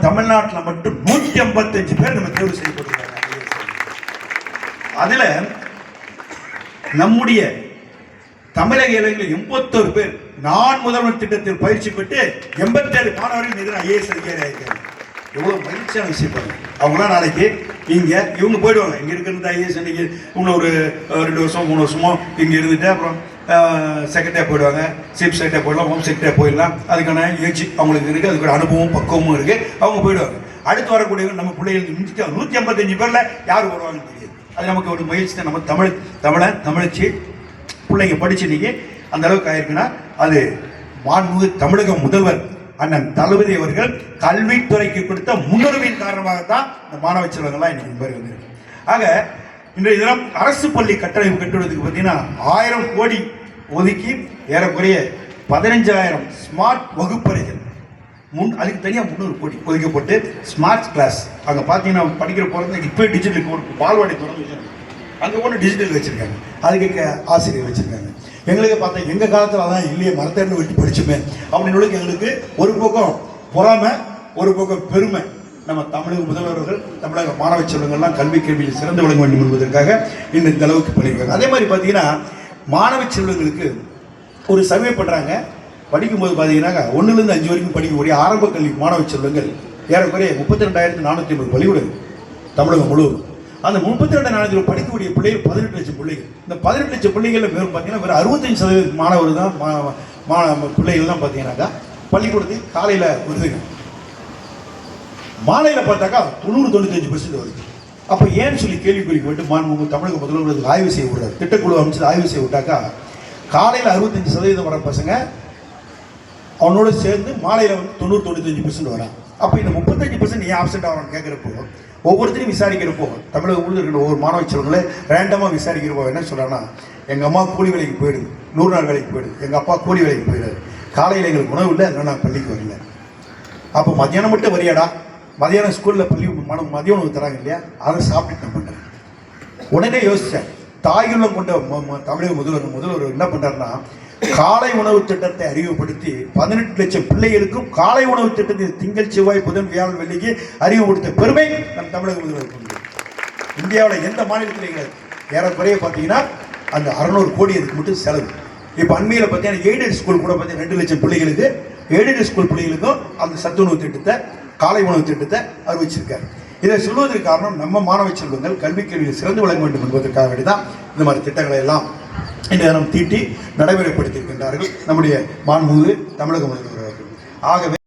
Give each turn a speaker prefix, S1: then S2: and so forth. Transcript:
S1: தமிழ்நாட்டில் மட்டும் 155 பேர் நம்ம தேர்வு செய்யப்பட்டிருக்காங்க. அதுல நம்முடைய தமிழக இளைஞர்கள் 81 பேர் நான் முதல்வர் திட்டத்தில் பயிற்சி பெற்று 87 மாணவர்கள் எதிராக ஐஏஎஸ் அதிகாரி ஆகிருக்காங்க. எவ்வளவு மகிழ்ச்சியான விஷயம் பாருங்க. அவங்களாம் நாளைக்கு இவங்க போயிடுவாங்க. இங்க இருக்கிற ஐஏஎஸ் இன்னைக்கு இவங்க ஒரு 2 வருஷம் 3 வருஷமோ இங்க இருந்துட்டு அப்புறம் செக்ரட்டரியா போயிடுவாங்க, சீஃப் செக்ரட்டரியா போயிடலாம், ஹோம் செக்ரட்டரியா போயிடலாம். அதுக்கான ஏஜ் அவங்களுக்கு இருக்கு, அதுக்கு அனுபவம் பக்குவமும் இருக்கு. அவங்க போயிடுவாங்க. அடுத்து வரக்கூடிய நம்ம பிள்ளைகள் 155 பேர்ல யார் வருவாங்கன்னு தெரியாது. அது நமக்கு ஒரு மகிழ்ச்சி தான். நம்ம தமிழச்சி பிள்ளைங்க படிச்சு இன்னைக்கு அந்த அளவுக்கு ஆயிருக்குன்னா அது மாண்புமிகு தமிழக முதல்வர் அண்ணன் தளபதி அவர்கள் கல்வித்துறைக்கு கொடுத்த முன்னுரிமையின் காரணமாகத்தான் இந்த மாணவ செல்வங்கள்லாம் இன்னைக்கு பேர் வந்திருக்கு. ஆக இன்றைய தினம் அரசு பள்ளி கட்டமைப்பு கட்டுவதற்கு பார்த்தீங்கன்னா 1000 கோடி ஒதுக்கி ஏறக்குறைய 15000 ஸ்மார்ட் வகுப்பறைகள் அதுக்கு தனியாக 300 கோடி ஒதுக்கப்பட்டு ஸ்மார்ட் கிளாஸ் அங்கே பார்த்தீங்கன்னா படிக்கிற போகிறது இப்போ டிஜிட்டல் பால்வாடி திறந்து வச்சிருக்காங்க. அங்கே ஒன்று டிஜிட்டல் வச்சுருக்காங்க, அதுக்கு ஆசிரியர் வச்சுருக்காங்க. எங்களுக்கு பார்த்தா எங்கள் காலத்தில் அதான் இல்லையே மரத்தேர்ந்து வெட்டி படிச்சுமே அப்படின்னு எங்களுக்கு ஒரு பக்கம் பொறாமை, ஒரு பக்கம் பெருமை. நம்ம தமிழக முதல்வர்கள் தமிழக மாணவ செல்வங்கள்லாம் கல்வி கேள்வியில் சிறந்து விளங்க வேண்டும் என்பதற்காக இந்த அளவுக்கு பண்ணியிருக்காங்க. அதே மாதிரி பார்த்தீங்கன்னா மாணவ செல்வங்களுக்கு ஒரு சர்வே பண்ணுறாங்க. படிக்கும்போது பார்த்தீங்கன்னா 1லேருந்து 5 வரைக்கும் படிக்கக்கூடிய ஆரம்ப கல்வி மாணவ செல்வங்கள் ஏறக்குறைய 32,450 பள்ளிக்கூடம் தமிழகம் முழுவதும். அந்த 32,400 படிக்கக்கூடிய பிள்ளைகள் 18 லட்சம் பிள்ளைகள். இந்த 18 லட்சம் பிள்ளைகளில் வெறும் பார்த்தீங்கன்னா வெறும் 65% மாணவர் தான் பிள்ளைகள் தான் பார்த்தீங்கன்னாக்கா பள்ளிக்கூடத்துக்கு காலையில் வருதுங்க. மாலையில் பார்த்தாக்கா 90-95% வருது. அப்போ ஏன்னு சொல்லி கேள்விக்குறிக்கப்பட்டு மாண்புமிகு தமிழக முதல்வர்களுக்கு ஆய்வு செய்ய விடுறாரு. திட்டக்குழு அமைச்சு ஆய்வு செய்ய விட்டாக்கா காலையில் 65% வர பசங்க அவனோட சேர்ந்து மாலையில் வந்து 90-95% வரான். அப்போ இந்த 35% ஏன் ஆப்சென்ட் ஆகிறான்னு கேட்குறப்போ ஒவ்வொருத்தரையும் விசாரிக்கிறப்போ தமிழகம் முழுவதும் இருக்கிற ஒவ்வொரு மாணவ செல்வங்களை ரேண்டமாக விசாரிக்கிறப்போ என்ன சொல்கிறான்னா, எங்கள் அம்மா கூலி வேலைக்கு போயிடுது, 100 நாள் வேலைக்கு போயிடுது, எங்கள் அப்பா கூலி வேலைக்கு போயிடுது, காலையில் எங்களுக்கு உணவு இல்லை, அதனால் நான் பள்ளிக்கு வரல. அப்போ மத்தியானம் மட்டும் வரியாடா, மதியானம் ஸ்கூலில் மதிய உணவு தராங்க இல்லையா, அதை சாப்பிட்டு நான் பண்ணுறேன். உடனே யோசித்தேன், தாயுள்ளம் கொண்ட தமிழக முதல்வர் என்ன பண்ணுறாருன்னா காலை உணவு திட்டத்தை அறிமுகப்படுத்தி 18 லட்சம் பிள்ளைகளுக்கும் காலை உணவு திட்டத்தை திங்கள் செவ்வாய் புதன் வியாழன் வெள்ளிக்கு அறிமுகப்படுத்த பெருமை நம் தமிழக முதல்வர். இந்தியாவில் எந்த மாநிலத்திலையும் ஏறக்குறைய பார்த்தீங்கன்னா அந்த 600 கோடி அதுக்கு மட்டும் செலவு. இப்போ அண்மையில் பார்த்தீங்கன்னா எய்டட் ஸ்கூல் கூட பார்த்தீங்கன்னா 2 லட்சம் பிள்ளைகளுக்கு எய்டட் ஸ்கூல் பிள்ளைகளுக்கும் அந்த சத்து உணவு திட்டத்தை காலை உணவு திட்டத்தை அறிவிச்சிருக்காரு. இதை சொல்வதற்கு காரணம் நம்ம மாணவ செல்வங்கள் கல்வி கேள்வியில் சிறந்து விளங்க வேண்டும் என்பதற்காக வேண்டிதான் இந்த மாதிரி திட்டங்களை எல்லாம் இந்த தினம் தீட்டி நடைமுறைப்படுத்தியிருக்கின்றார்கள் நம்முடைய மாண்புமிகு தமிழக முதல்வர் அவர்கள். ஆகவே